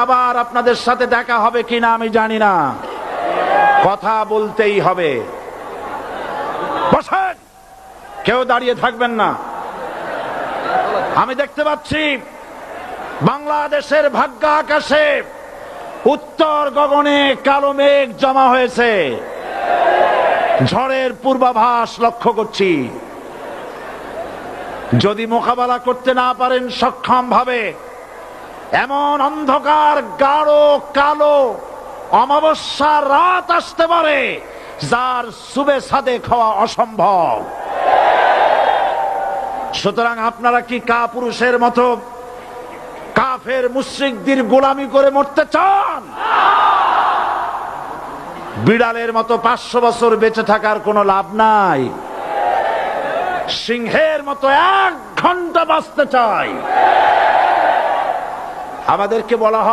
আবার আপনাদের সাথে দেখা হবে কিনা আমি জানি না, কথা বলতেই হবে। বসেন, কেউ দাঁড়িয়ে থাকবেন না। আমি দেখতে পাচ্ছি বাংলাদেশের ভাগ্য আকাশে উত্তর গগনে কালো মেঘ জমা হয়েছে, ঝড়ের পূর্বাভাস লক্ষ্য করছি। যদি মোকাবেলা করতে না পারেন সক্ষম ভাবে, এমন অন্ধকার গাঢ় কালো অমাবস্যার রাত আসতে পারে যার সুবে সাদেক হওয়া অসম্ভব। সুতরাং আপনারা কি কাপুরুষের মতো কাফের মুশরিকদের গোলামি করে মরতে চান? বিড়ালের মতো 500 বছর বেঁচে থাকার কোনো লাভ নাই। সিংহের মতো 1 ঘন্টা বাঁচতে চাই। আমাদেরকে বলা হয়